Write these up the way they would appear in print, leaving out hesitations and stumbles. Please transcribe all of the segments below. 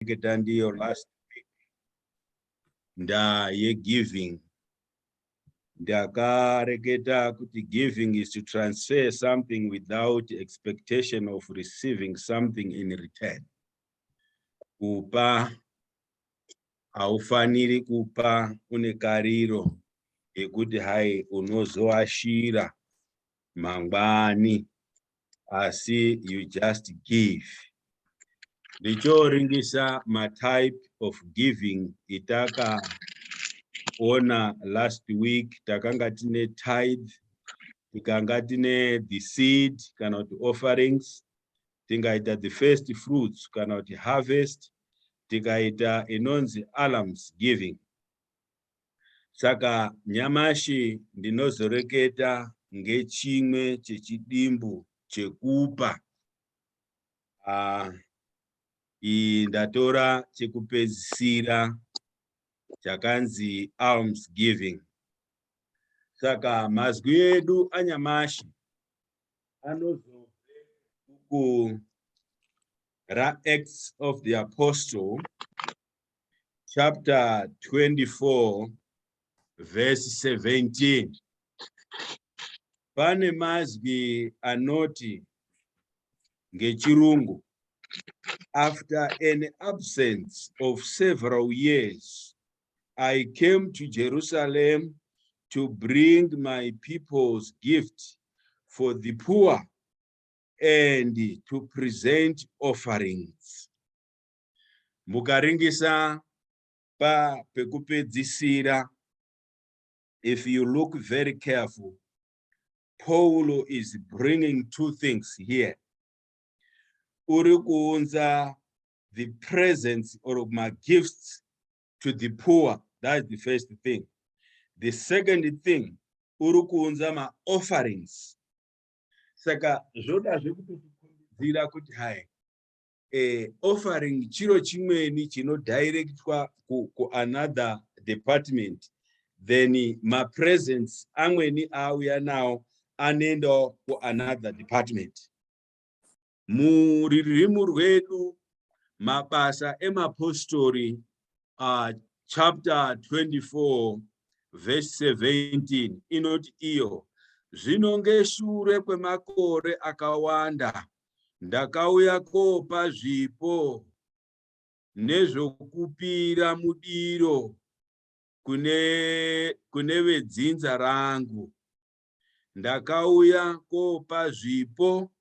Ndiyo last week ye giving ndakareketa kuti giving is to transfer something without expectation of receiving something in return. Kupa haufaniri kupa une kariro yekuti hai unozoashira mangwani, asi you just give. Ndichoringisa type of giving itaka ona last week. Takanga tine tithe, tikanga tine the seed kana kuti offerings, tingaita the first fruits kana kuti harvest, tikaita inonzi alms giving. Saka nyamashi ndinozoreketa ngechimwe chechidimbu chekupa. Ndatora chekupedzisira chakanzi alms giving. Saka mazwi edu anyamashi anozobve ku Acts of the Apostle chapter 24 verse 17. Pane mazwi anoti ngechirungu, after an absence of several years, I came to Jerusalem to bring my people's gift for the poor and to present offerings. Mukaringisa pa pekupedzisira, if you look very careful, Paul is bringing two things here. Uri kuunza the presence or my gifts to the poor. That's the first thing. The second thing, uri kuunza ma offerings. Saka zvoda zvekutokumbira kuti hai offering chiro chimweni chino directwa ku another department, then my presence amweni auya nawo anenda ku another department. Muririmu rwedu mabasa emapostori chapter 24 verse 17 inoti iyo, zvinonge shure kwemakore akawanda ndakauya kopa zvipo nezvokupira mudiro kune vedzinza rangu. Ndakauya kopa zvipo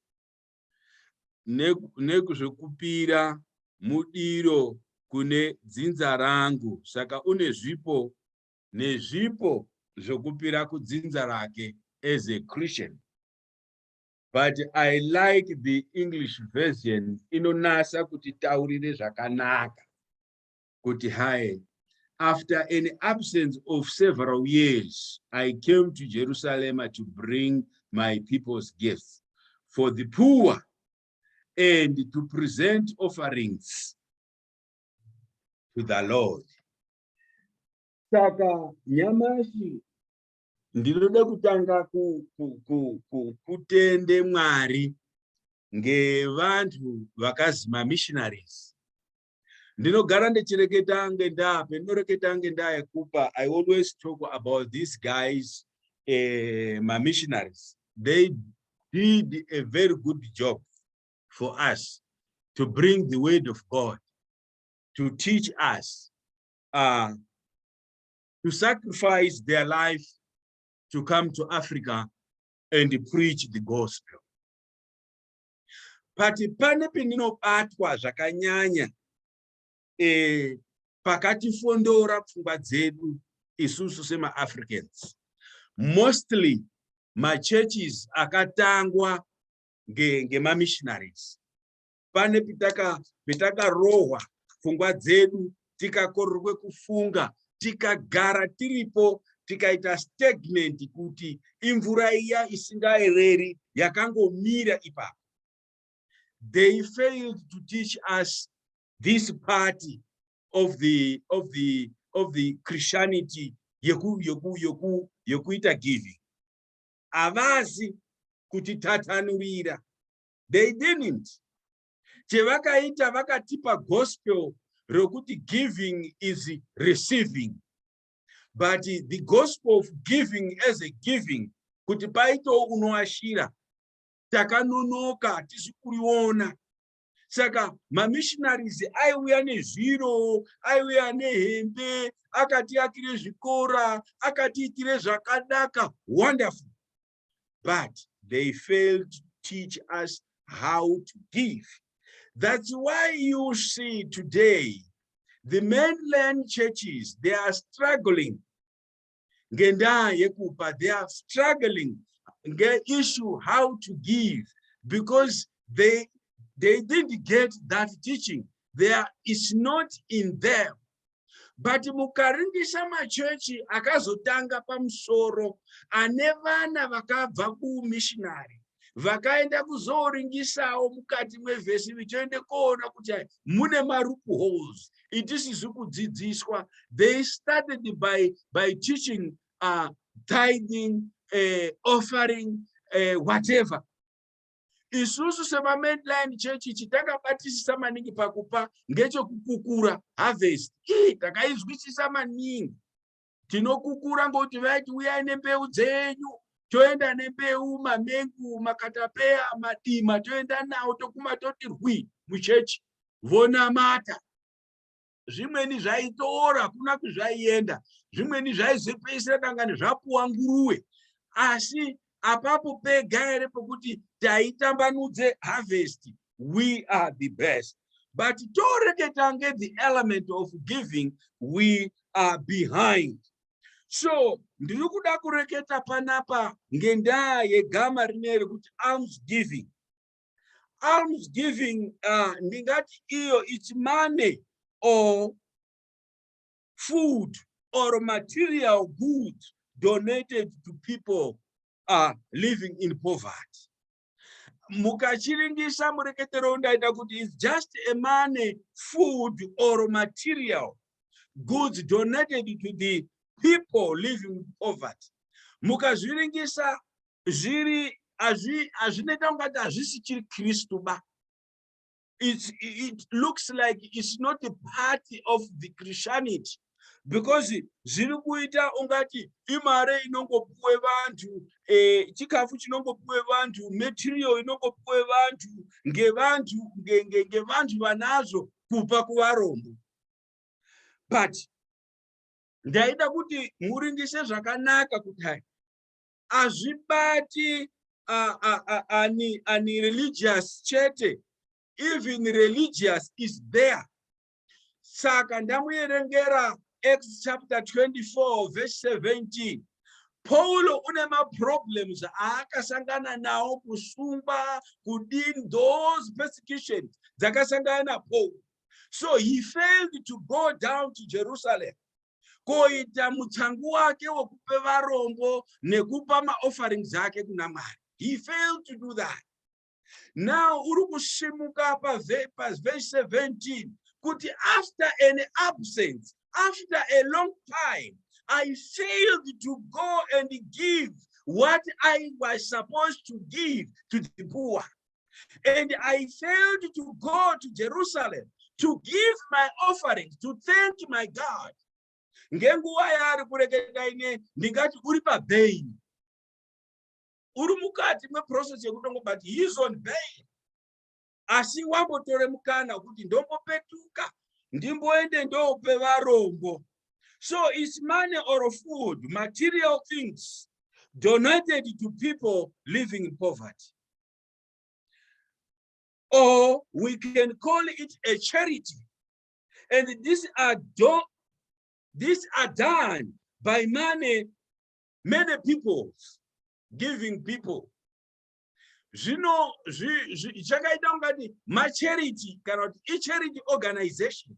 nekuzvokupira mudiro kune dzinza rangu. Saka une zvipo nezvipo zvokupira kudzinza rake as a Christian. But I like the English version inonasa kuti taurire zvakanaka kuti hai, after an absence of several years, I came to Jerusalem to bring my people's gifts for the poor and to present offerings to the Lord. Saka nyamashi ndinoda kutanga kutende Mwari ngevantu vakazima missionaries. Ndinogara ndechireketa ngendaa, pendinoreketa ngendaa yekupa, I always talk about these guys, my missionaries. They did a very good job for us to bring the word of God, to teach us, to sacrifice their life to come to Africa and preach the gospel. Pati pane pendinobatwa zvakanyanya pakatifondora pfungwa dzedu isusu sema-Africans. Mostly my churches akatangwa ngema-missionaries. Pane petakarohwa pfungwa dzedu, tikakorerwe kufunga, tikagara tiripo, tikaita stagnant kuti imvura iya isingaereri yakangomira ipapo. They failed to teach us this part of the Christianity yekuita giving. Avazi kuti tatanurira. They didn't. Chevakaita vakatipa gospel rokuti giving is receiving. But the gospel of giving as a giving, kuti paito unoashira, takanonoka tisi kuriona. Saka mamissionaries aiuya nezviro, aiuya nehembe, akatiakire zvikora, akatiitire zvakanaka, wonderful. But they failed to teach us how to give. That's why you see today, the mainland churches, they are struggling. Ngendaa yekupa, they are struggling. Get issue how to give because they didn't get that teaching. It's not in them. But mukaringisa machechi akazotanga pamusoro ane vana vakabva kumissionary vakaenda kuzoringisawo mukati mwevhesi vichoende kuona kuti mune loopholes itisizi kudzidziswa. They started by teaching tithing, offering, whatever. Isusu sema mainline church chitakabatisisa maningi pakupa ngechokukukura harvest. Takaizwisisa maningi. Tinokukura ngoti vaiti uyai nembeu dzenyu, toenda nembeu, mamengu, makatapeya, madima, toenda nawo tokuma toti rwi muchechi. Vona mata. Zvimweni zvaitora kuna kuzvaienda. Zvimweni zvaizopeisira dangani zvapuwa nguruwe. Asi apapo pega ere pokuti taitambanudze harvest, we are the best. But toreketa nge the element of giving, we are behind. So ndiri kuda kureketa panapa ngendaa yegama rineri kuti alms giving. Alms giving ndingati iyo it's money or food or material goods donated to people living in poverty. Mukachiringisa mureketero undaita kuti it's just a money, food or material goods donated to the people living in poverty. Mukazviringisa zviri azvinoita ungati hazvisichiri Kristu ba. It looks like it's not a part of the Christianity. Because zviri kuita ungati imare inongopuwe vantu, chikafu chinongopuwe vantu, material inongopuwe vantu, ngevantu vanazvo kupa kuvarombo. But ndaida kuti muringise zvakanaka kuti hai azvibati ani religious chete, even religious is there. Saka ndamuyerengera Acts chapter 24 verse 17. Paulo unema problems akasangana nao kusungwa kudini, those persecutions dzakasangana na Paul. So he failed to go down to Jerusalem koita mutsangu wake wokupe varombo nekupa maofferings ake kuna Mwari. He failed to do that. Now uri kushimuka pa verse 17 kuti after an absence, after a long time, I failed to go and give what I was supposed to give to the poor. And I failed to go to Jerusalem to give my offerings, to thank my God. Ngenguwa yari kureketa ine ndingati uri pa bail. Uri mukati mweprocess yekutongo, but he's on bail. Asi wambotore mukana kuti ndombopetuka ndimboende ndope varombo. So it's money or food, material things donated to people living in poverty. Or we can call it a charity. And these are done by many people, giving people. Chakaita ungati macharity kana kuti i-charity organization.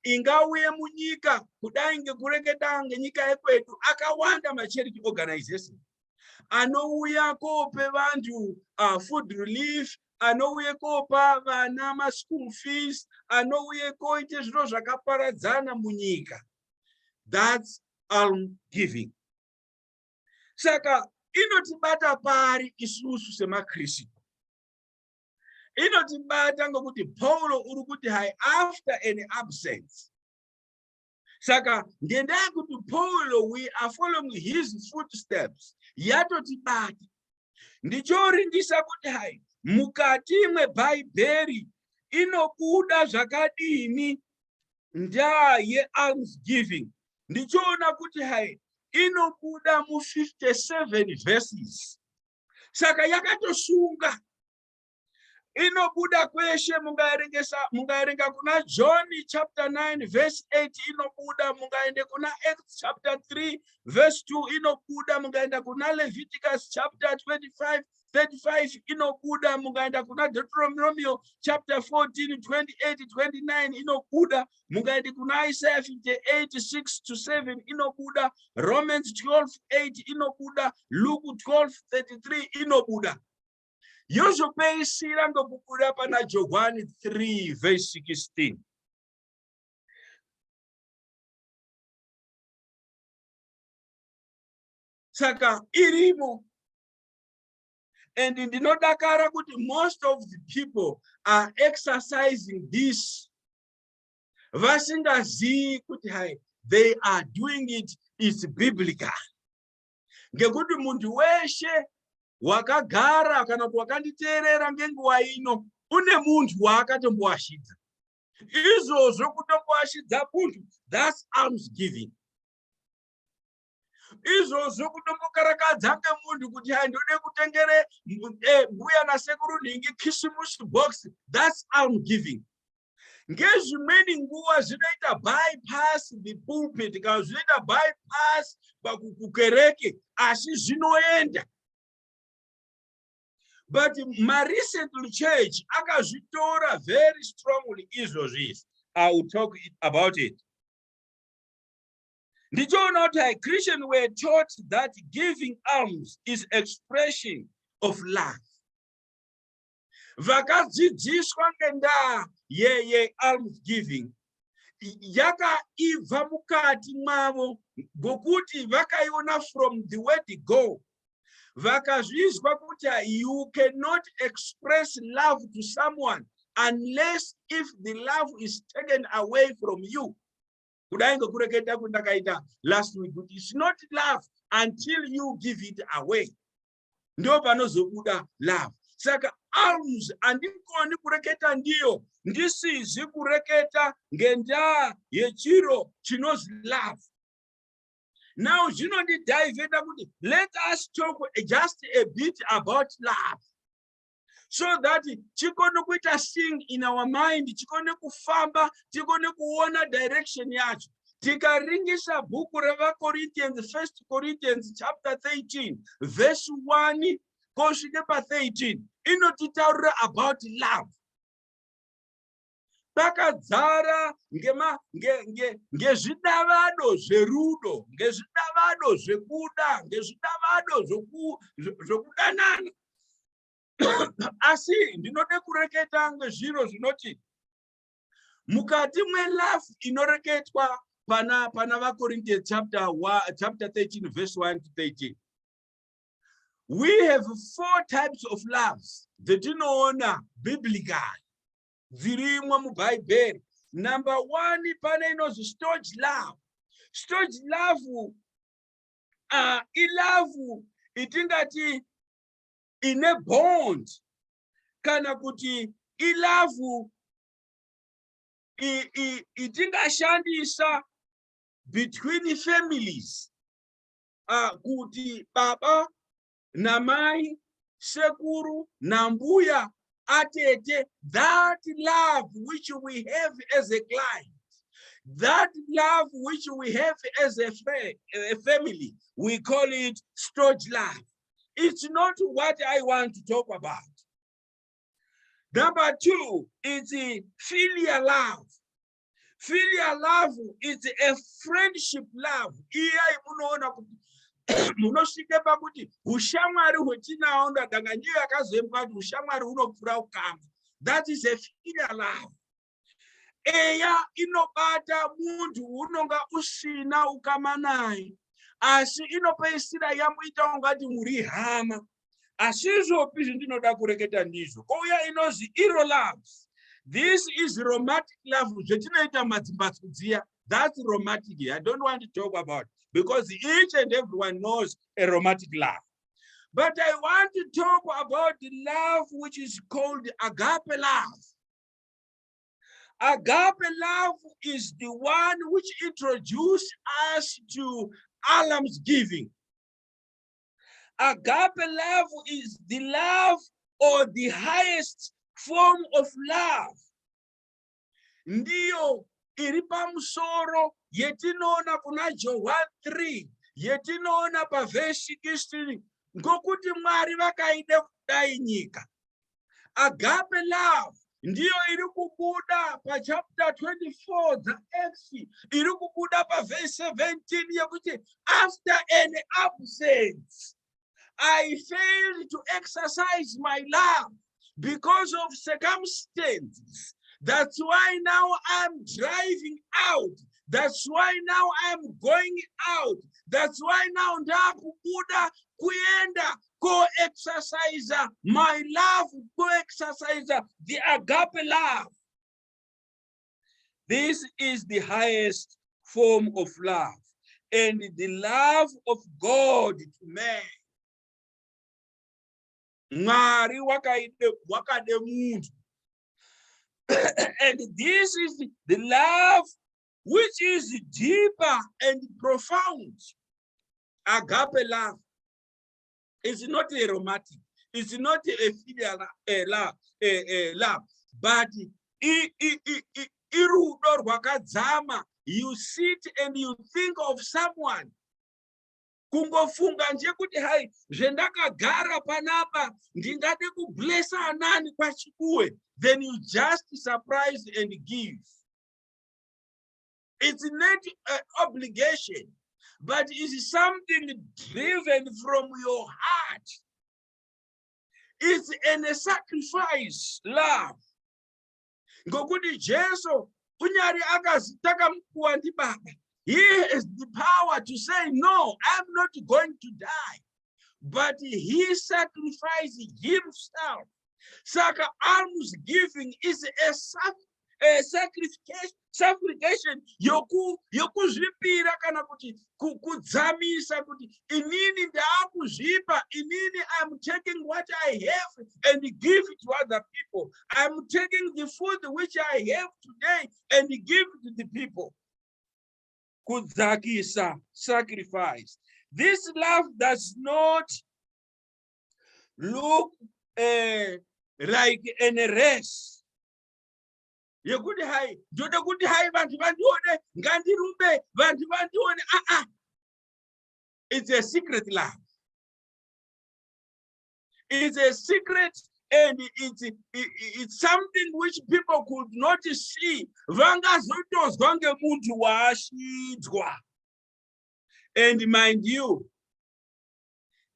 Ingauye munyika kudai ngekureketa ngenyika yekwetu akawanda macharity organization. Anouya kope vantu food relief, anouye kopa vana ma-school fees, anouye koite zviro zvakaparadzana munyika. That's alms giving. Saka inotibata pari isusu semaKristu. inotibata ngokuti Paulo uri kuti hai after an absence. Saka ngendaa kuti Paulo we are following his footsteps. Yatotibata. Ndichoringisa kuti hai mukati mwebhaibheri inobuda zvakadini ndaa yealms giving. Ndichoona kuti hai inobuda mu57 verses. Saka yakatosunga. Inobuda kweshe mungaerenga kuna John chapter 9 verse 8 inobuda, mungaende kuna Acts chapter 3 verse 2 inobuda, mungaenda kuna Leviticus chapter 35 inobuda, mungaenda kuna Deuteronomy chapter 14 28 29 inobuda, mungaende kuna Isaiah 58 6-7 inobuda, Romans 12:8 inobuda, Luke 12:33 inobuda. Yozopeisira ngokubuda pana John 3 verse 16. Saka irimo. And ndinodakara kuti most of the people are exercising this. Vasingazivi kuti hai they are doing it, it's biblical. Ngekuti muntu weshe wakagara kana kuti wakanditeerera ngenguwa ino une muntu waakatomboashidza. Izvozvo kutomboashidza muntu, that's alms giving. Izvozvo kutombokarakadza ngemuntu kuti hai ndode kutengere mbuya nasekuru nhingi kisimusi box, that's alms giving. Ngezvimweni nguva zvinoita bypass the pulpit, kana zvinoita bypass pakukereke, asi zvinoenda. But my recent church akazvitora very strongly izvozvo. I will talk about it. Ndichoona kuti Christians were taught that giving alms is expression of love. Vakadzidziswa ngendaa alms giving. Yakaibva mukati mwavo ngokuti vakaiona from the word go. Vakazvizwa kuti you cannot express love to someone unless if the love is taken away from you. Kudai ngokureketa kundakaita last week, but it's not love until you give it away. Ndo panozobuda love. Saka alms andikoni kureketa ndiyo, ndisizi kureketa ngendaa yechiro chinozi love. Now, let us talk just a bit about love. So that chikone kuita sing in our mind, chikone kufamba, chikone kuona direction yacho. Tikaringisa bhuku revaKorinthians, 1 Corinthians chapter 13, verse 1, kosvike pa13, inotitaurira about love. Pakadzara ngezvidavado zverudo, ngezvidavado zvekuda, ngezvidavado zvokudanana. Asi ndinode kureketa ngezviro zvinoti mukati mwelove inoreketwa pana vaKorinthians chapter 13 verse 1-13. We have 4 types of loves dzetinoona biblical. Dzirimwa mubhaibheri. Number 1 pane inozwi storge love. Storge love ilove itingati ine bond, kana kuti ilove itingashandisa between families. Kuti baba namai, sekuru nambuya atete, that love which we have as a client, that love which we have as a family, we call it storge love. It's not what I want to talk about. Number 2 is filial love. Filial love is a friendship love. Iya munoona kuti munosvike pakuti ushamwari hwetinaona danga ndiyo yakazoembwa kuti ushamwari hunopfuura ukama. That is a filial love. Eya inobata muntu unonga usina ukama naye, asi inopeisira yamuita ungati muri hama. Asizvopi zvindinoda kureketa ndizvo. Kouya inozi iro loves. This is romantic love. Zvetinoita madzimbatso dziya. That's romantic. I don't want to talk about because each and everyone knows a romantic love. But I want to talk about the love which is called agape love. Agape love is the one which introduced us to alms giving. Agape love is the love or the highest form of love. Ndiyo iri pamusoro yetinoona kuna John 3, yetinoona pavhesi 16, ngokuti Mwari vakaida kudai nyika. Agape love ndiyo iri kubuda pachapter 24 dzaActs, iri kubuda pavhesi 17 yekuti after an absence I failed to exercise my love because of circumstances. That's why now I'm driving out. That's why now I'm going out. That's why now ndakubuda kuenda co-exercise my love, co-exercise the agape love. This is the highest form of love and the love of God to man. Mwari wakade mundu. And this is the love which is deeper and profound. Agape love is not a romantic, it's not a filial love, but irudo rwakadzama. You sit and you think of someone. Kungofunga nje kuti hai zvendakagara panapa ndingade kublessa anani pachikuwe, then you just surprise and give. It's not an obligation, but it's something driven from your heart. It's a sacrifice love. Ngokuti Jesu unyari akazitaka mkuwa ndi Baba. He has the power to say, no, I'm not going to die. But he sacrificed himself. Saka alms giving is a sacrification. Yokuzvipira kana kuti kudzamisa kuti inini ndaakuzvipa, inini I'm taking what I have and give it to other people. I'm taking the food which I have today and give it to the people. Kudzakisa, sacrifice. This love does not look like in a race. Yekuti hai, ndoda kuti hai vantu vandione, ngandirumbe, vantu vandione. It's a secret love. It's a secret, and it's something which people could not see. Vangazotozwa ngemuntu waashidzwa. And mind you,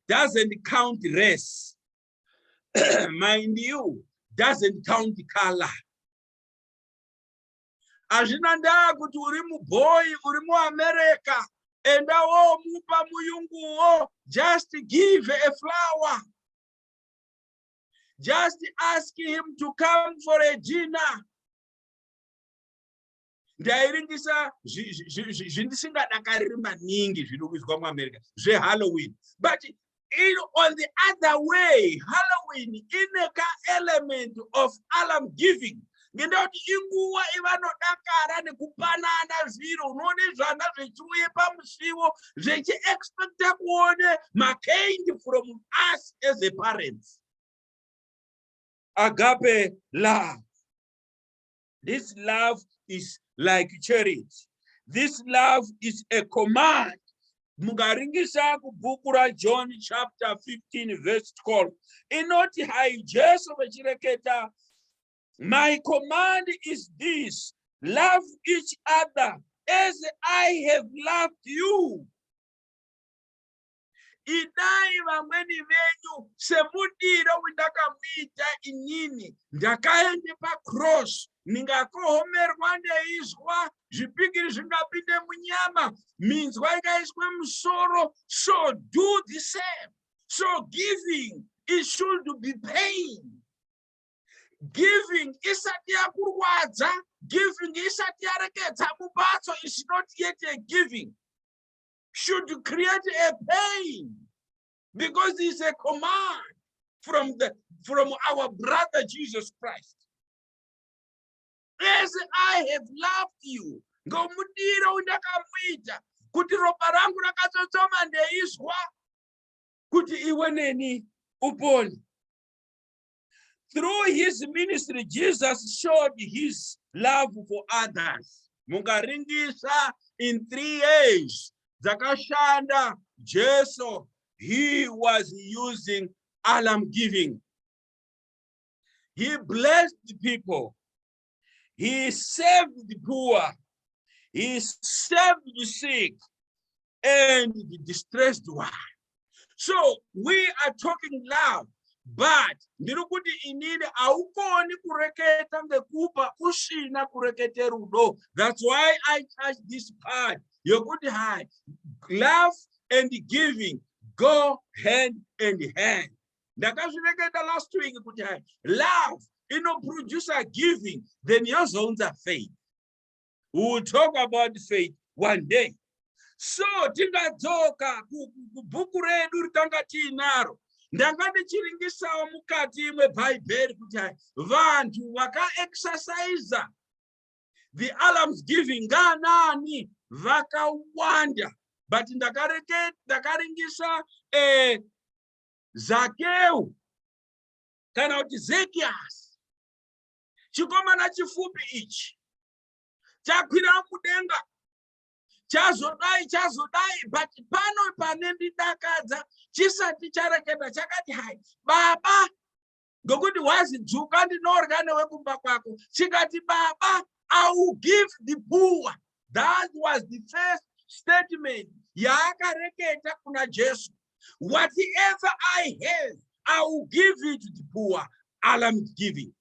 doesn't count race. Mind you, doesn't count color. Azvina ndaa kuti uri muboy, uri muAmerica, enda womupa muyunguwo, just give a flower. Just ask him to come for a dinner. Ndairingisa zvindisingadakariri maningi zvinokuizwa muAmerica zveHalloween. But on the other way, Halloween ine element of alms giving. Ngendauti inguwa ivanodakara nekupanana zviro, unoone zvana zvechiuye pamusiwo zvechiexpecta kuone makeindi from us as a parents. Agape love. This love is like charity. This love is a command. Mugaringisa kubhuku ra John chapter 15 verse 12. Inoti hai Jesu vachireketa, my command is this: love each other as I have loved you. Idai vamweni venyu semudiro windakamuita inini. Ndakaende pacross, ningakohomerwa ndeizwa, zvipikiri zvingapinde munyama, minzwa ikaiswe musoro. So do the same. So giving it should be pain. Giving isati yakurwadza, giving isati yareketa mubatso is not yet a giving. Should create a pain because it's a command from our brother Jesus Christ. As I have loved you, ngomudiro undakamuita kuti ropa rangu rakatsotsoma ndeizwa kuti iwe neni upone. Through his ministry, Jesus showed his love for others. Mungaringisa in 3 years, Zakashanda, Jesus, he was using alms giving. He blessed the people. He saved the poor. He saved the sick and the distressed one. So we are talking love. But ndirukuti inini aukoni kureketa ngekupa usina kurekete rudo. That's why I touch this part. Yokuti hai, love and giving go hand in hand. Ndakazvireketa last week kuti hai, love produce giving, then yozonza faith. We will talk about faith one day. So tingadzoka kubhuku redu ritanga tinaro. Ndangati chiringisawo mukati mwebhaibheri kuti hai vantu vaka-exercise the alms giving nganani vakawanda. But ndakaringisa Zakeu kana kuti Zacchaeus, chikomana chifupi ichi chakwira mudenga chazodai but pano panendidakadza chisati chareketa chakati hai baba, ngokuti wazidzuka ndinorya newekumba kwako, chikati baba, I will give the poor. That was the first statement yaakareketa kuna Jesu. Whatever I have, I will give it to the poor. Alms giving.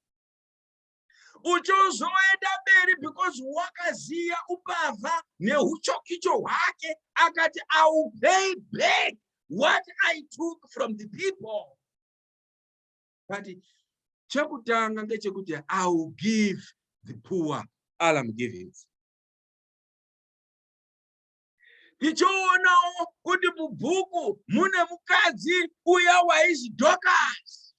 Uchozoenda beri because wakaziya upava nehuchokicho hwake akati I will pay back what I took from the people. But chakutanga ngechekuti I will give the poor alms givings. Tichoonawo kuti mubhuku mune mukadzi uya waizi Dorcas.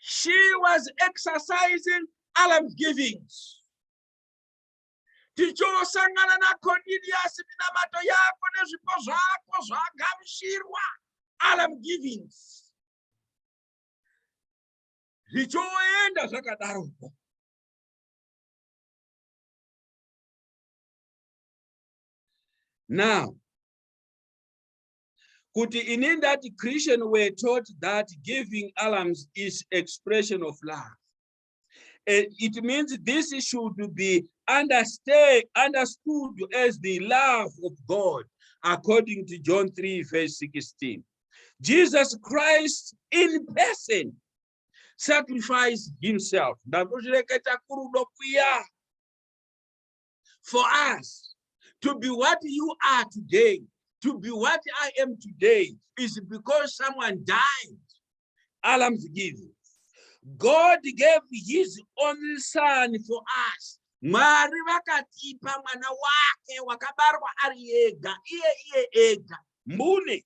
She was exercising alms givings. Tichosangana na Cornelius minamato yako nezvipo zvako zvagamushirwa, alms givings. Tichoenda zvakadaroko. Now, kuti in that Christian were taught that giving alms is expression of love. It means this should be understood as the love of God, according to John 3, verse 16. Jesus Christ in person sacrificed himself for us. To be what you are today, to be what I am today, is because someone died. Alms giving. God gave his only son for us. Mwari vakatipa mwana wake wakabarwa ari ega, iye ega, mbune.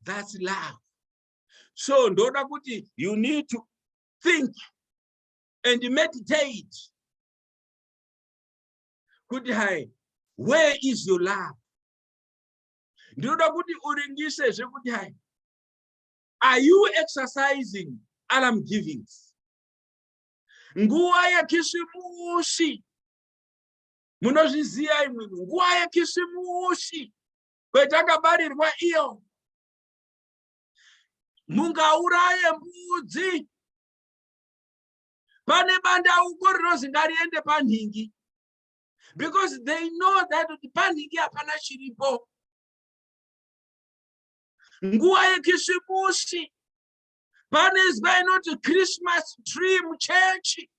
That's love. So ndoda kuti you need to think and meditate. Kuti hai, where is your love? Ndoda kuti uringise zvekuti hai, are you exercising alms givings? Nguwa yekisimusi, munozviziya imwe, nguwa yekisimusi kwetakabarirwa iyo, mungauraye mbudzi, pane bandauko rinozi ngariende panhingi, because they know that panhingi hapana chiripo. Nguwa yekisimusi, pane inoti Christmas tree muchechi.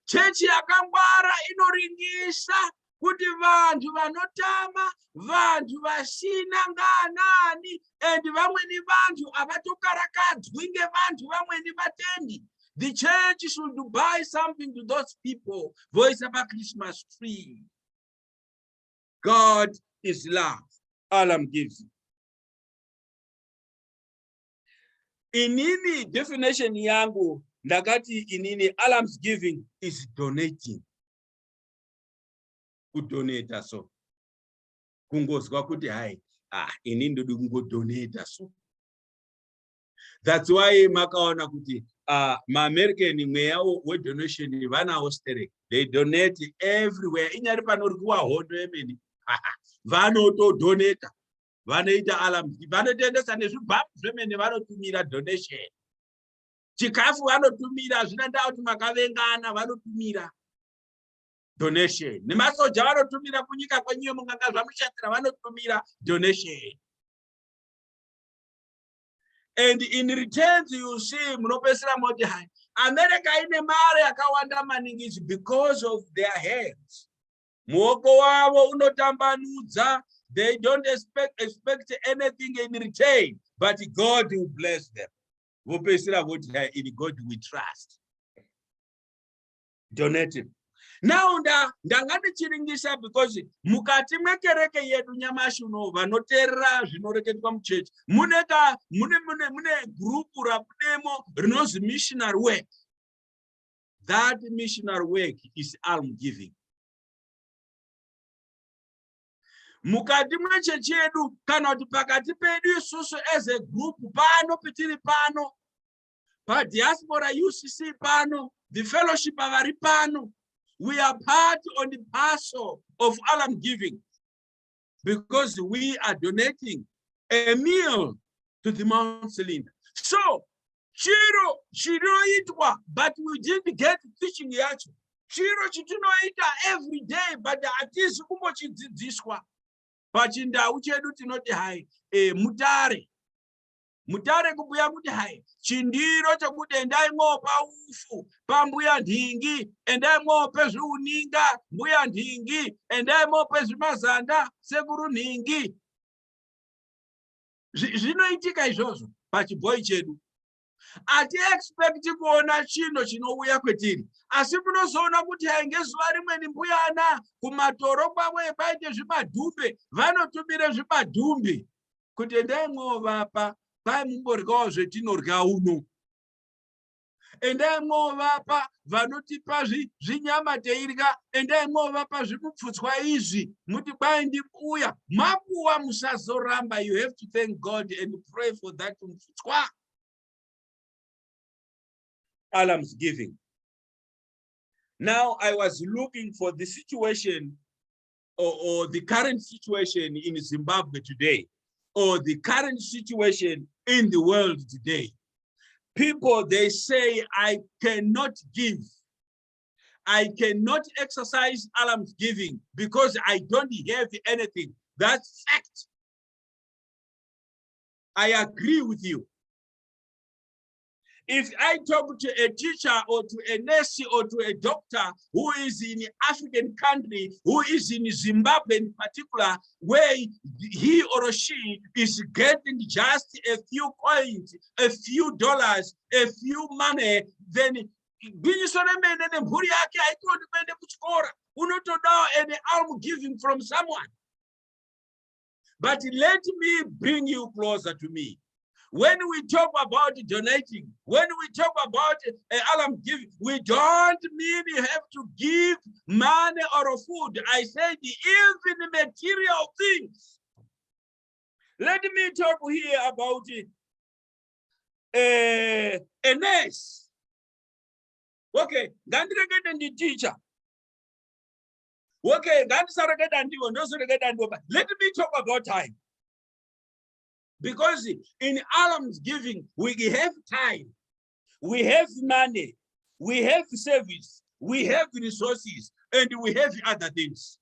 Chechi yakangwara inoringisa kuti vantu vanotama, vantu vasina nganani, and vamweni vantu avatokarakadzwi ngevantu vamweni vatendi. The church should buy something to those people. Voice of a Christmas tree. God is love. Alms gives. Inini definition yangu ndakati inini alms giving is donating. Kudonata so. Kungozwa kuti hai, inini ndodi kungodonata so. That's why makaona kuti ma-American mweya we-donation vanawo stereke. They donate everywhere. Inyari panorikuwa hondo yemene. Vanotodonata. Vanoita alms. Vanotendesa nezvibhamu zvemene vanotumira donation. Chikafu vanotumira, zvinanda kuti makavengana vanotumira donation. Nemasoja vanotumira kunyika kwenyuyo munganga zvamushatira vanotumira donation. And in return, you see, munopesera moti hai. America ine mare yakawanda maningi is because of their hands. Muoko wavo unotambanudza. They don't expect anything in return, but God will bless them. Vopesera moti hai, in God we trust. Donating. Now ndangati chiringisa because mukati mwekereke yedu nyamashi uno vanoterera zvinoreketwa muchechi mune group rapudemo rinozi missionary work. That missionary work is alms giving. Mukati mwechechi yedu kana kuti pakati pedu isusu as a group pano pitiri pano pa diaspora UCC pano the fellowship avari pano. We are part on the parcel of alms giving because we are donating a meal to the Mount Cylinder. So, chiro, but we didn't get teaching yacho. Chiro chitinoita every day, but atisi kumbochidzidziswa. Pachindau chedu tinoti hai, mutare kubuya kuti hai chindiro chokuti endai mwopa ufu pambuya nhingi, endai mwope zviuninga mbuya nhingi, endai mwope zvimazanda sekuru nhingi. Zvinoitika izvozvo pachibhoyi chedu. Ati expect kuona chino chinouya kwetiri. Asi munozoona kuti hai ngezuva rimweni mbuyana kumatoro kwavo paite zvimadhumbe, vanotumire zvimadhumbe kuti endai mwovapa. Pai mumboryawo zvetinorya uno. Endai mwovapa vanotipa zvinyama teirya, endai mwovapa zvimupfutswa izvi, muti kwai ndikuya. Mapuwa musazoramba, you have to thank God and pray for that mupfutswa. Alms giving. Now I was looking for the situation or the current situation in Zimbabwe today, or the current situation in the world today. People, they say, I cannot give. I cannot exercise alms giving because I don't have anything. That's fact. I agree with you. If I talk to a teacher or to a nurse or to a doctor who is in an African country, who is in Zimbabwe in particular, where he or she is getting just a few coins, a few dollars, a few money, then an alms giving from someone. But let me bring you closer to me. When we talk about donating, when we talk about alms giving, we don't mean you have to give money or food. I said even material things. Let me talk here about a nurse. Okay, the teacher. Okay, let me talk about time. Because in alms giving, we have time, we have money, we have service, we have resources, and we have other things.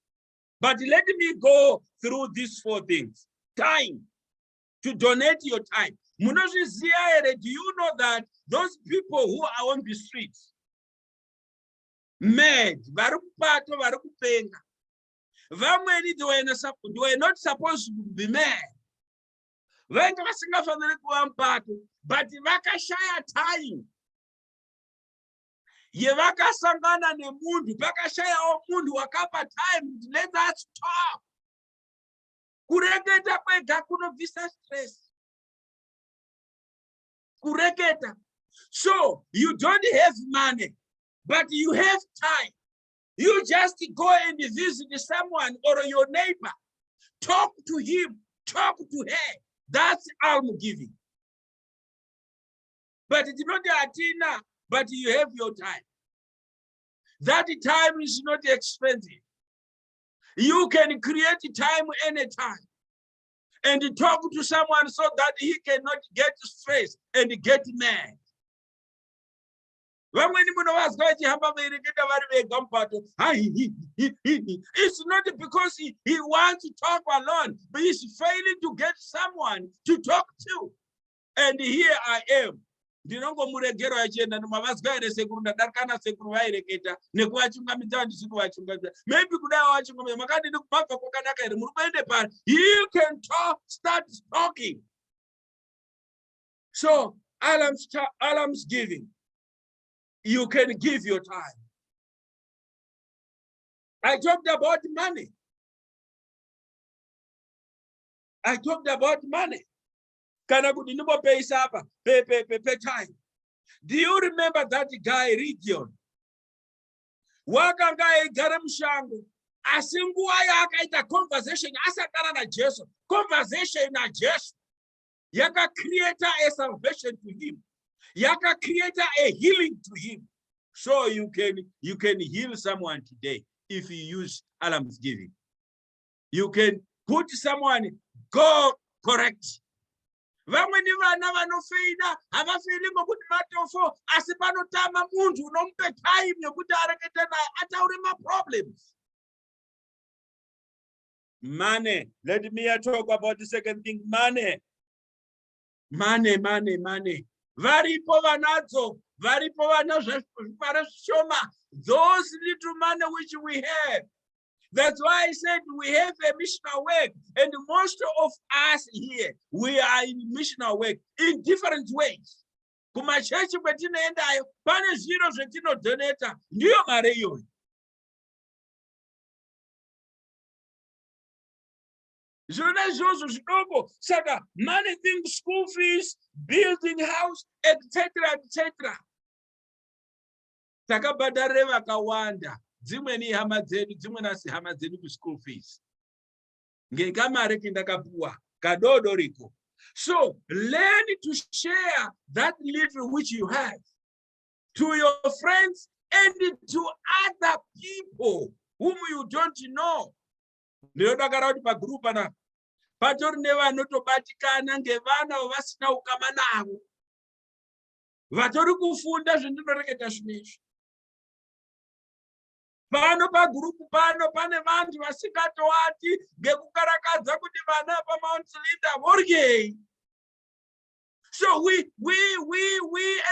But let me go through these four things. Time, to donate your time. Do you know that those people who are on the streets, mad, Vamweni they were not supposed to be mad. Vanga vasingafaniri kuva mupato, but vakashaya time yevakasangana nemunhu, pakashayawo munhu wakapa time. Let us talk. Kureketa kwega kunobvisa stress. Kureketa. So you don't have money, but you have time. You just go and visit someone or your neighbor. Talk to him, talk to her. That's alms giving. But it's not Atina, but you have your time. That time is not expensive. You can create time anytime and talk to someone so that he cannot get stressed and get mad. It's not because he wants to talk alone, but he's failing to get someone to talk to. And here I am. Ndinongomuregero achienda nomavazgaire sekuru ndadarikana sekuru vaireketa nekuvachungamidza ndisikuwachungamidza. Maybe kudai wachungamidza makadini kubva kwakanaka here muri kuende pari. You can talk, start talking. So alms giving. You can give your time. I talked about money. Kana kuti ndimbopeisa apa pe time. Do you remember that guy Region? Wakanga eigara mushango, asi nguva yaakaita conversation asangana naJesu. Conversation naJesu yakacreate a salvation to him. Yakacreate a healing to him. So you can heal someone today if you use alms giving. You can put someone go correct. Vamweni vana vanofeida havafeili ngokuti matofo, asi panotama muntu unomupe time yekuti arekete naye ataure maproblems. Money. Let me talk about the second thing. Money. Varipo vanadzo, varipo vanazvo zvipara zvishoma. Those little money which we have. That's why I said we have a missional work, and most of us here, we are in missional work in different ways. Kumachechi kwetinoendayo, pane zviro zvetinodonata, ndiyo mare iyoyo. Zvona izvozvo zvidoko, saka money things, school fees, building house, etc. Takabhadharire vakawanda. Dzimweni hama dzedu, dzimweni asi hama dzedu ku-school fees. Ngekamare kindakapuwa, kadodoriko. So learn to share that little which you have to your friends and to other people whom you don't know. Ndinodakara kuti pagroup ana patori nevanotobatikana ngevana vasina ukama navo. Vatori kufunda zvendinoreketa zvinezvi. Pano pagrupu pano pane vantu vasikatowati ngekukarakadza kuti vana paMount Linda vorye. So we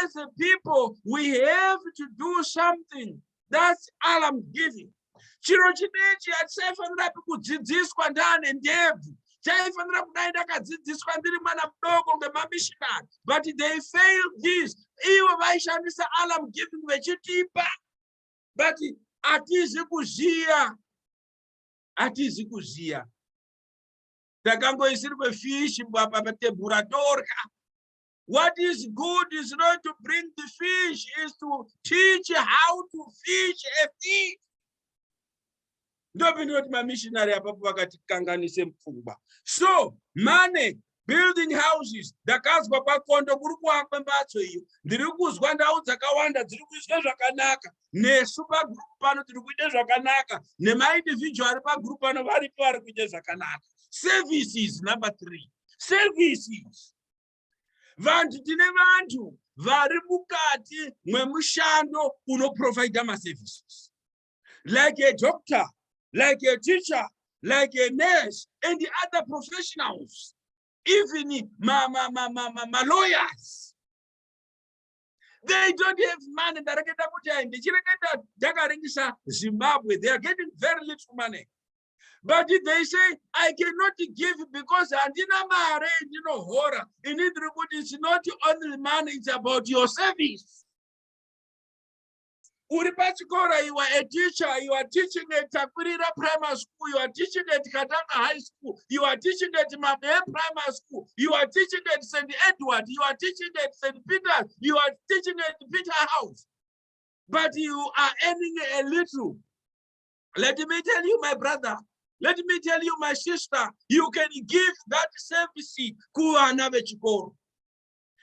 as a people, we have to do something. That's alms giving. Chiro chinechi hatisaifanira kudzidziswa ndane ndebvu. Chaifanira kudai ndakadzidziswa ndiri mwana mudoko ngemamishinari. But they failed this. Ivo vaishandisa alms giving vechitipa. But atizi kuziya. Takangoisirwe fish apa patebhura torya. What is good is not to bring the fish, is to teach how to fish a fish. Ndopindi kuti mamissionary apapo vakatikanganise mupfungwa. So money, building houses, ndakazwa kwaKondo kuri kuakwe mbatso iyo. Ndiri kuzwa ndau dzakawanda dziri kuiswa zvakanaka. Nesu pagroup pano tiri kuita zvakanaka. Nemaindividual pagroup pano varipo vari kuita zvakanaka. Services, number 3. Services. Vantu tine vantu vari mukati mwemushando unoprovide ma-services. Like a doctor, like a teacher, like a nurse, and the other professionals. Even my lawyers. They don't have money. Zimbabwe, they are getting very little money. But if they say, I cannot give because andina mare, horror. In it, it's not only money, it's about your service. Uri pachikora, you are a teacher, you are teaching at Takurira Primary School, you are teaching at Katanga High School, you are teaching at Mabe Primary School, you are teaching at St. Edward, you are teaching at St. Peter, you are teaching at Peter House. But you are earning a little. Let me tell you, my brother, let me tell you, my sister, you can give that service to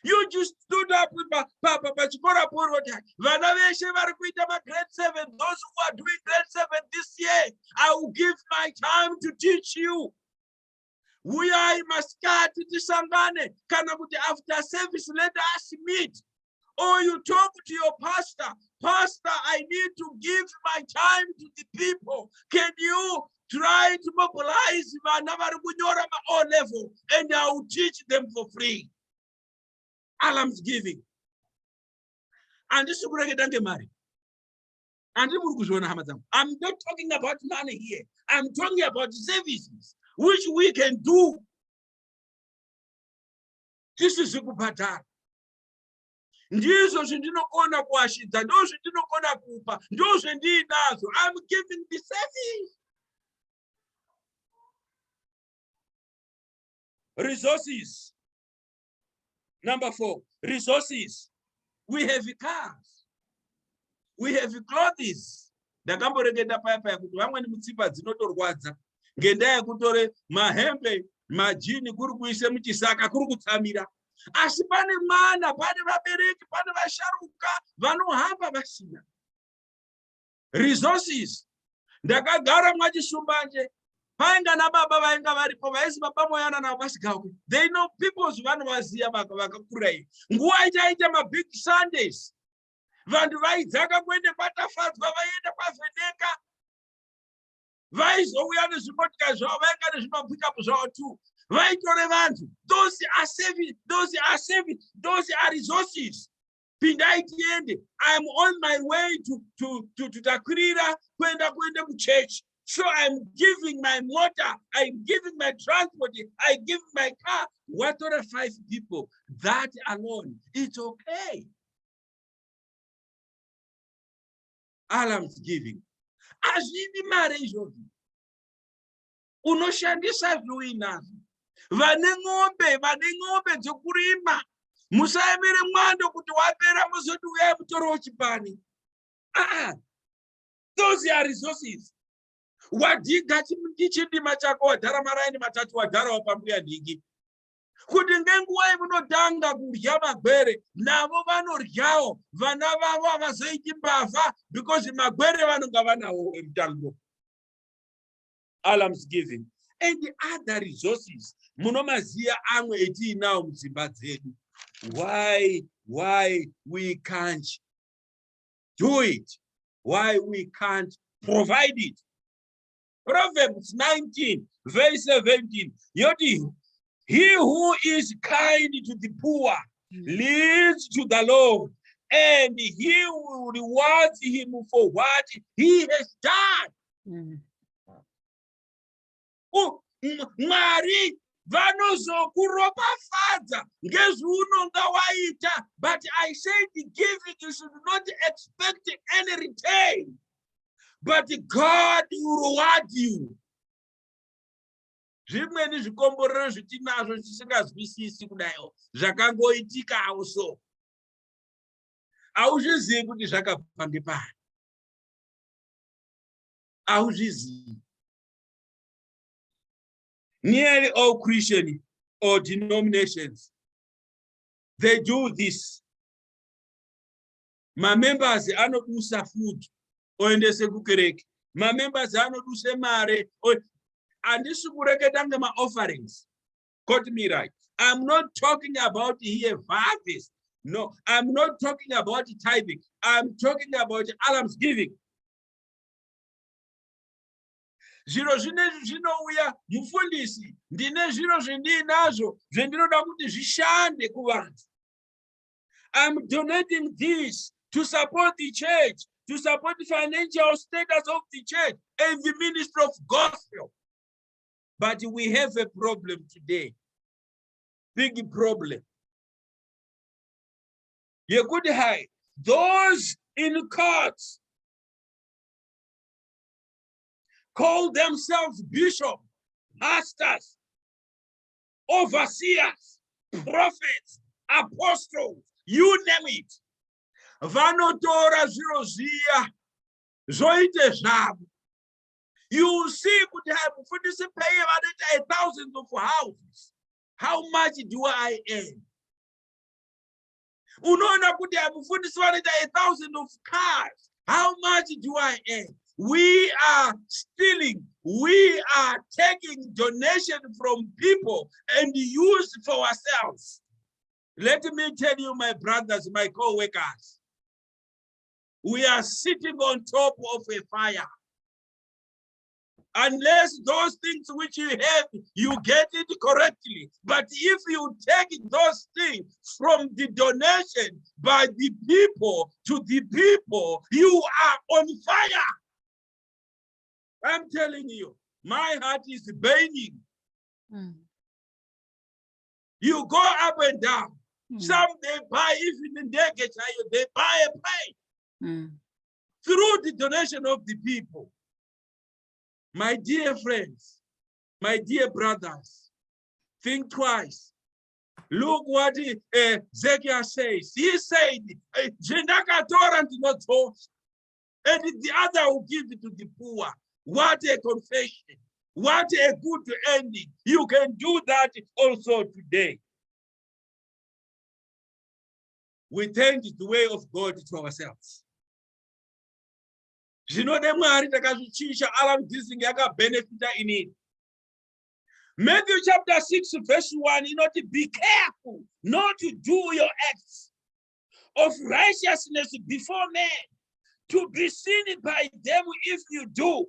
you just stood up with Papa Pachikora Purota. Grade 7, those who are doing grade 7 this year, I will give my time to teach you. We are in Mascati Sangane. After service, let us meet. Or you talk to your pastor. Pastor, I need to give my time to the people. Can you try to mobilize O level and I will teach them for free? Alms giving. And this is what I get married. And I'm not talking about money here. I'm talking about services which we can do. This is kupata. Ndizo ndinokona kuashidza, ndozo ndinokona kupa, ndozo ndinazo. I'm giving the service. Resources. Number 4, resources. We have cars. We have clothes. Ndakamboreketa paya kuti vamweni mutsipa dzinotorwadza ngendaya yekutore mahembe majini kuri kuise muchisaka kuri kutsamira. Asi pane mwana, pane vabereki, pane vasharuka vanohamba vasina. Resources. Ndakagara mwachisumbanje. They know people's vanwaziya vakakurai. Nguva ichaita mabig Sundays. Vantu vaidzaka kuende patafadzwa vaienda kwavheneka. Vaizouya nezvimotika zvavo vainga nezvimapikapu zvavo tu. Vaitore vantu. Those are saving, those are saving, those are resources. Pindai tiende. I'm on my way to Takurira kuenda to church. So I'm giving my motor, I'm giving my transport, I give my car. What other 5 people? That alone, it's okay. Alms giving. As in the marriage of you. Unoshandisa zviuinazo. Vane ng'ombe dzokurima. Musaemere mwando kuti wapera muzoti uyai mutoro chipani. Those are resources. Wadhiga chindima chako wadhara maraini matatu wadhara wapambuya dhigi. Kuti ngenguva imunotanga kurya magwere, navo vanoryawo, vana vavo havazoiti mbavha because magwere vanonga vanawo emutango. Alms giving. And the other resources, munomaziya amwe etiinawo mudzimba dzedu. Why we can't do it? Why we can't provide it? Proverbs 19, verse 17. Yoti, he who is kind to the poor leads to the Lord, and he will reward him for what he has done. Mari vanozokuropafadza ngezvaunonga waita, but I said giving, you should not expect any return, but God will reward you. Zvimweni zvikomborero zvitinazvo tisingazwisisi kudayo zvakangoitikawo so. Auzvizivi kuti zvakabva ngepari. Auzvizivi. Nearly all Christian or denominations, they do this. My members anodusa food oendese kukereke. My members anoduse mare. And this is my offerings. Quote me right. I'm not talking about here harvest. No, I'm not talking about tithing. I'm talking about alms giving. Zviro zvinezvi zvinouya mufundisi ndine zviro zvendinazvo zvendinoda kuti zvishande kuvanhu. I'm donating this to support the church, to support the financial status of the church and the ministry of gospel. But we have a problem today. Big problem. You could hide those in courts call themselves bishops, pastors, overseers, prophets, apostles, you name it. Vanotora zviro zviya zvoite zvavo. You see, could have mufundisi Peyiye vanota 1,000 of houses. How much do I earn? Unoona kuti mufundisi vanota 1,000 of cars. How much do I earn? We are stealing. We are taking donation from people and use for ourselves. Let me tell you, my brothers, my co-workers, we are sitting on top of a fire. Unless those things which you have, you get it correctly. But if you take those things from the donation by the people to the people, you are on fire. I'm telling you, my heart is burning. You go up and down. Some they buy, even in their they buy a pie through the donation of the people. My dear friends, my dear brothers, think twice. Look what Zekiah says. He said, and the other will give it to the poor. What a confession. What a good ending. You can do that also today. We turned the way of God to ourselves. Zvinode Mwari takazvichisha Alms yakabenefita in it. Matthew chapter 6 verse 1, you know, to be careful not to do your acts of righteousness before men, to be seen by them. If you do,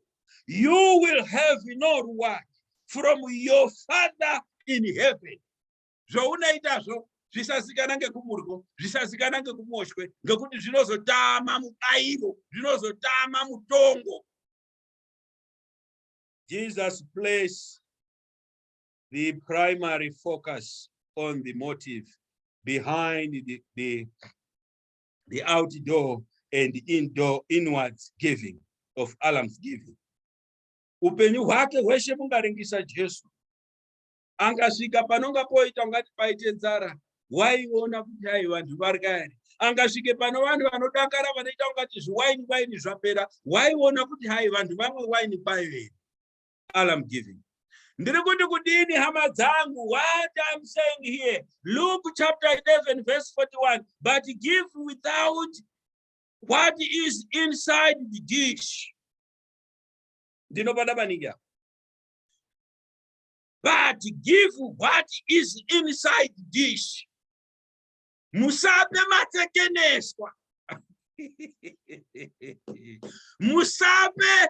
you will have no reward from your Father in heaven. Zvounaitazvo zvisazikanwa ngekumurwo, zvisazikanwa ngekumoshwe, ngekuti zvinozotama mubayiro, zvinozotama mutongo. Jesus placed the primary focus on the motive behind the outdoor and inwards giving of Alms giving. Upenyu hwake hweshe mungaringisa Jesu. Angasvika panonga poita ungati paite nzara, waiona kuti hai vantu varya here. Angasvike pano vanhu vanodakara vanoita ungati zviwaini zvapera, waiona kuti hai vantu vamwe waini kwayo here. Alms giving. Ndiri kuti kudini hama dzangu, what I'm saying here, Luke chapter 11 verse 41, but give without what is inside the dish. Ndinopada maningi. But give what is inside the dish. Musape matekeneswa. Musape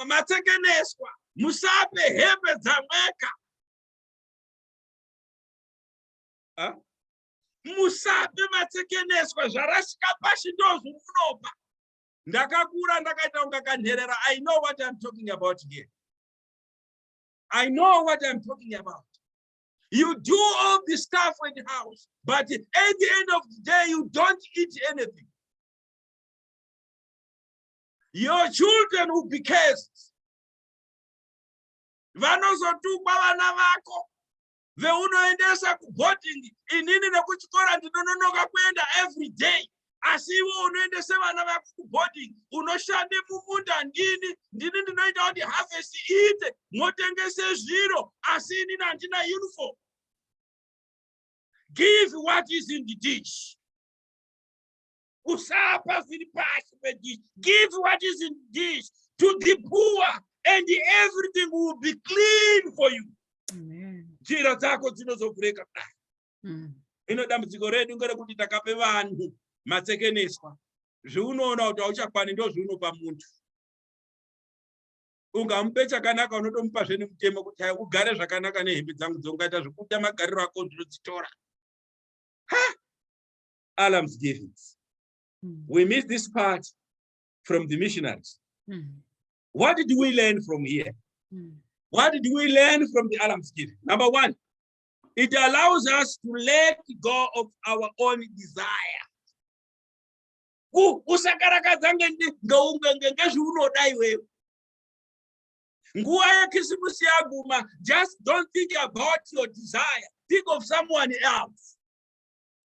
matekeneswa. Musape hebe zamweka. Musape matekeneswa. Jarashika pashi ndozu munopa. Ndakakura ndakaita unga kanherera. I know what I'm talking about here. I know what I'm talking about. You do all the stuff in the house, but at the end of the day, you don't eat anything. Your children will be cursed. Vanozotukwa vana vako. Veunoendesa kuboarding. Inini nekuchikora ndinononoka kuenda every day. Asi iwe unoendesa vana vako kuboarding. Unoshande mumunda ndini ndinoita kuti harvest iite. Motengese zviro. Asi inini handina uniform. Give what is in the dish. Usapa zviri pasi pedish. Give what is in the dish to the poor, and everything will be clean for you. Amen. Njira dzako dzinozovhurika kudai. Ino dambudziko redu ngerekuti takape vanhu matsekeneswa. Zveunoona kuti hauchakwani ndo zveunopa muntu. Ungamupe chakanaka unotomupa zvene mutemo kuti hai ugare zvakanaka nehembe dzangu dzongaita zvekuita magariro ako zvinodzitora. Alms givings. We miss this part from the missionaries. What did we learn from here? What did we learn from the Alms giving? Number one, it allows us to let go of our own desire. Usakarakadza ngezvaunoda iwewe. Nguva yeKrisimusi yaguma, just don't think about your desire. Think of someone else.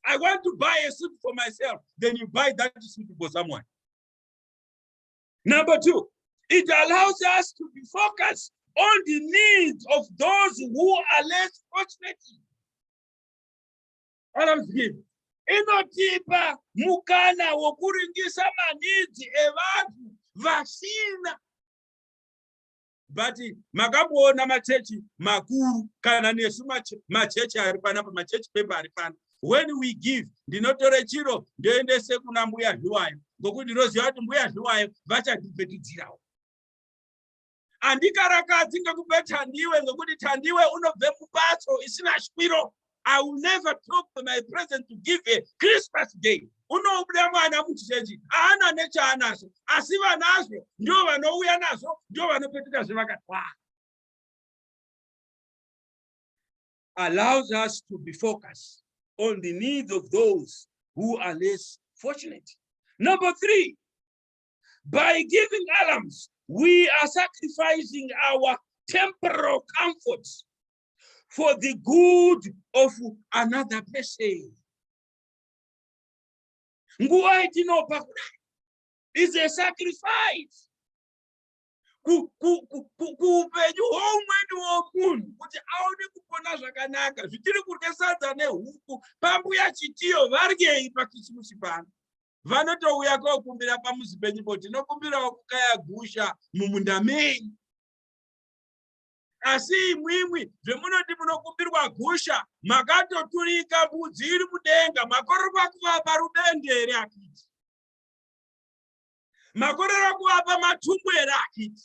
I want to buy a suit for myself. Then you buy that suit for someone. Number two, it allows us to be focused on the needs of those who are less fortunate. Alms giving inotipa mukana wokuringisa manidzi evanhu vasina. But makamboona machechi makuru kana nesu machechi ari panapa, machechi pepa ari pana. When we give, ndinotore chiro ndoendese kuna mbuya zviwayo, ngokuti ndinoziva kuti mbuya zviwayo vachatipetudzirawo. Andikarakadzi ngekupe tandiwe, ngokuti tandiwe unobve mumbatso isina shwiro. I will never talk to my present to give a Christmas day. Unobuda mwana muchechi aana nechaanazo, asi vanazvo ndio vanouya nazvo, ndio vanopetuka zvevakatwara. Allows us to be focused on the needs of those who are less fortunate. Number three, by giving alms, we are sacrificing our temporal comforts for the good of another person. Nguva itinopa is a sacrifice. Kuupenyu hwoumweni womunhu kuti aone kupona zvakanaka. Zvitiri kurya sadza nehuku, pambuya chitiyo varyei paKrisimusi pano. Vanotouya kokumbira pamuzi penyu kuti tinokumbirawo kukaya gusha mumunda menyu. Asi imwimwi zvemunoti munokumbirwa gusha, makatoturika mbudzi iri mudenga, makorerwa kuvapa rubendere akiti. Makorerwa kuvapa matumbwere akiti.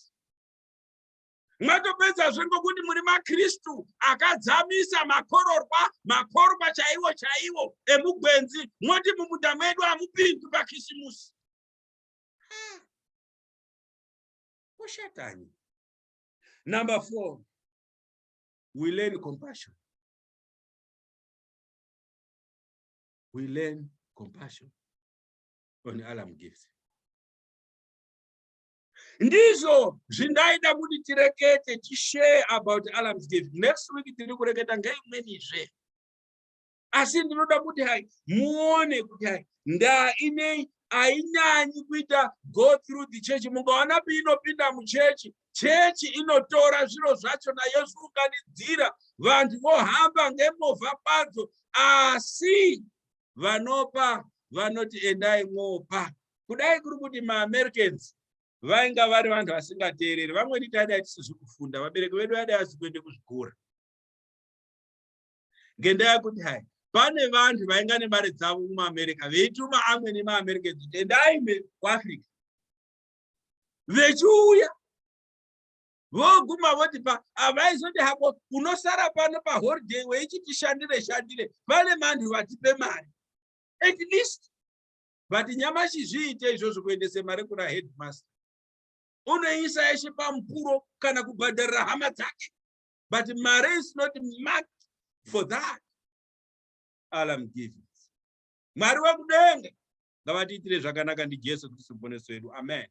Mwatopedza zvengokuti muri maKristu akadzamisa makorwa chaiwo emugwenzi, mwoti mumunda medu hamupindi paKrisimusi. Kushatanyi. Number four, we learn compassion. We learn compassion on alms gifts. Ndizvo zvindaida kuti tirekete share about alms gifts. Next week tiri kureketa ngeimwenizve. Asi ndinoda kuti hai muone kuti hai ndaa inei ainyanyi kuita go through the church. Mungaona inopinda muchechi, chechi inotora zviro zvacho nayosunganidzira, vantu vohamba ngemovha kwadzo, asi vanopa vanoti endai mwopa. Kudai kuri kuti maAmericans vainga vari vantu vasingateereri. Vamweni taidai tisizi kufunda, vabereki vedu vaidai vasi kuende kuzvikora. Ngendaa yekuti hai pane vantu vainga nemari dzavo muAmerica veituma amweni maAmericans kuti endai kuAfrica. Vechiuya voguma voti avaizoti hako unosara pano paholiday weichiti shandire, pane vantu vatipe mari at least. But nyamashi zviite izvozvo kuendese mari kuna headmaster, unoisa eshe pamupuro kana kubhadharira hama dzake, but mari is not marked for that. Alms giving. Mwari wekudenga ngavatiitire zvakanaka ndiJesu Kristu muponesi wedu. Amen.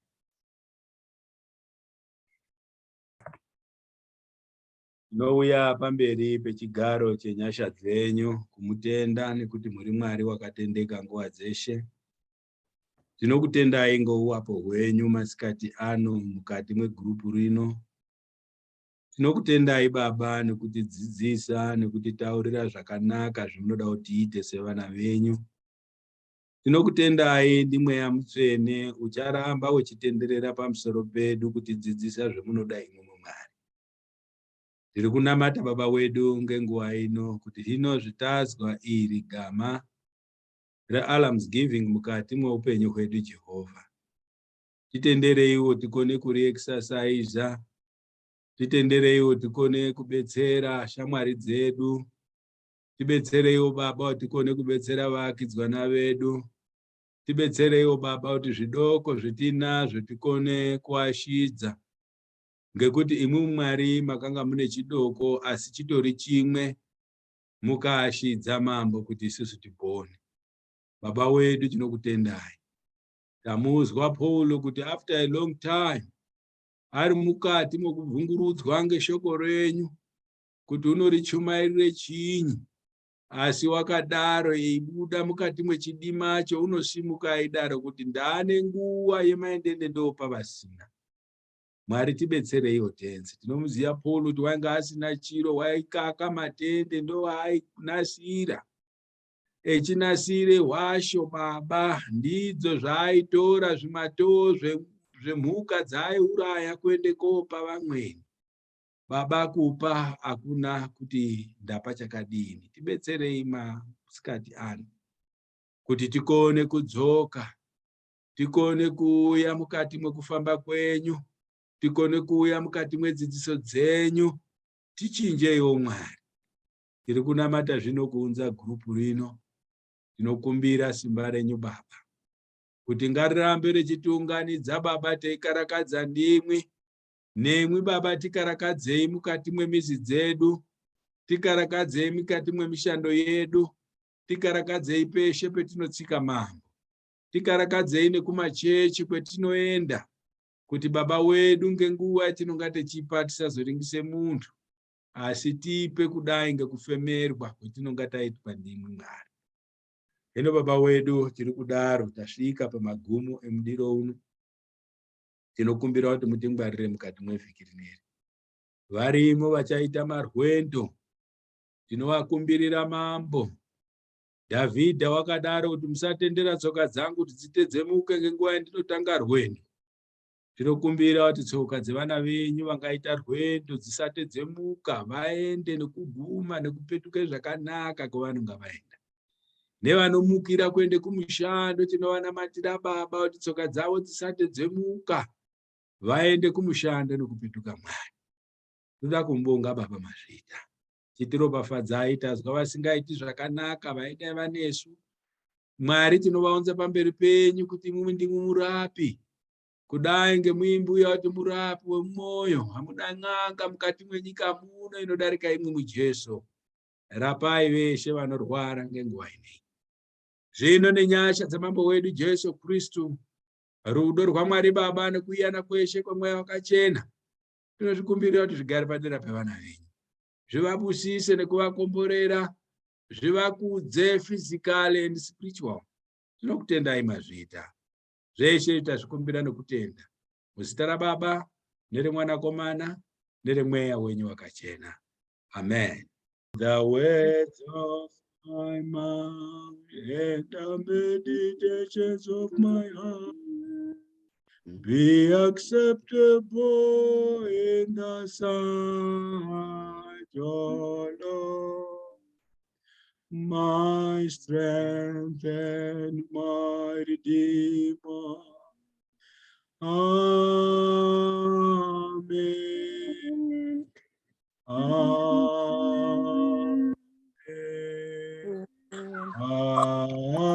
Nouya pamberi pechigaro chenyasha dzenyu kumutenda nekuti muri Mwari wakatendeka nguva dzeshe. Tinokutendai ngouwapo hwenyu masikati ano mukati mwegurupu rino. Tinokutendai Baba nekutidzidzisa nekutitaurira zvakanaka zvamunoda kuti tiite sevana venyu. Tinokutendai ndimweya mutsvene ucharamba uchitenderera pamusoro pedu kutidzidzisa zvamunoda imwe Mwari. Tiri kunamata Baba wedu ngenguva ino kuti hino zvitazwa iri gama realms giving mukati mweupenyu hwedu Jehovha. Titendereiwo tikone kuriexercise, titendereiwo tikone kubetsera shamwari dzedu, tibetsereiwo Baba kuti tikone kubetsera vakidzwana vedu, tibetsereiwo Baba kuti zvidoko zvetinazvo tikone kuashidza ngekuti imwe Mwari makanga mune chidoko asi chitori chimwe mukaashidza mambo kuti isusu tipone. Baba wedu tinokutendai. Tamuzwa Paulo kuti after a long time ari mukati mokubvungurudzwa ngeshoko renyu kuti unorichumairire chinyi, asi wakadaro eibuda mukati mwechidimacho unosimuka aidaro kuti ndaane nguwa yemaendende ndopa vasina. Mwari tibetsereiwo tenzi. Tinomuziya Paulo kuti wainga asina chiro, waikaka matende ndoaainasira. Echinasire hwasho Baba, ndidzo zvaaitora zvimatoo zvemhuka dzaaiuraya kuende kopa vamweni. Baba kupa hakuna kuti ndapa chakadini. Tibetserei masikati ano kuti tikone kudzoka, tikone kuuya mukati mwekufamba kwenyu, tikone kuuya mukati mwedzidziso dzenyu, tichinjeiwo Mwari. Tiri kunamata zvino kuunza gurupu rino. Tinokumbira simba renyu Baba, kuti ngarirambe richitiunganidza Baba, teikarakadza ndimwi, nemwi Baba tikarakadzei mukati mwemizi dzedu, tikarakadzei mukati mwemishando yedu, tikarakadzei peshe petinotsika mambo, tikarakadzei nekumachechi kwetinoenda, kuti Baba wedu ngenguwa yatinonga techipa tisazoringise muntu, asi tipe kudai ngekufemerwa kwetinonga taitwa ndimwi Mwari. Hino Baba wedu tiri kudaro tasvika pamagumo emudiro uno. Tinokumbira kuti mutingwarire mukati mwevhiki rineri. Varimo vachaita marwendo, tinovakumbirira mambo. Dhavhidha wakadaro kuti musatendera tsoka dzangu kuti dzitedzemuke ngenguwa yandinotanga rwendo. Tinokumbira kuti tsoka dzevana venyu vangaita rwendo dzisatedzemuka, vaende nekuguma nekupetuke zvakanaka kwavanonga vaenda. Nevanomukira kuende kumushando tinovanamatira Baba kuti tsoka dzavo dzisatedzemuka, vaende kumushando nekupetuka Mwari. Toda kumbonga Baba Mazvita. Chitiropafadzai, tazwa vasingaiti zvakanaka, vaidai vanesu. Mwari tinovaunza pamberi penyu kuti imwe ndimwe murapi. Kudai ngemuimbi uya kuti murapi wemwoyo, hamuna n'anga mukati mwenyika muno inodarika imwe muJesu. Rapai veshe vanorwara ngenguwa ineyi. Zvino nenyasha dzamambo wedu Jesu Kristu, rudo rwaMwari Baba nekuyana kweshe kwemweya wakachena, tinozvikumbirira kuti zvigare padera pevana venyu. Zvivabusise nekuvakomborera, zvivakudze physically and spiritual. Tinokutendai Mazvita. Zveshe tazvikumbira nekutenda. Muzita raBaba, neremwanakomana, neremweya wenyu wakachena. Amen. The words of my mouth and the meditations of my heart be acceptable in the sight, O Lord, my strength and my Redeemer. Amen. Amen. Amen.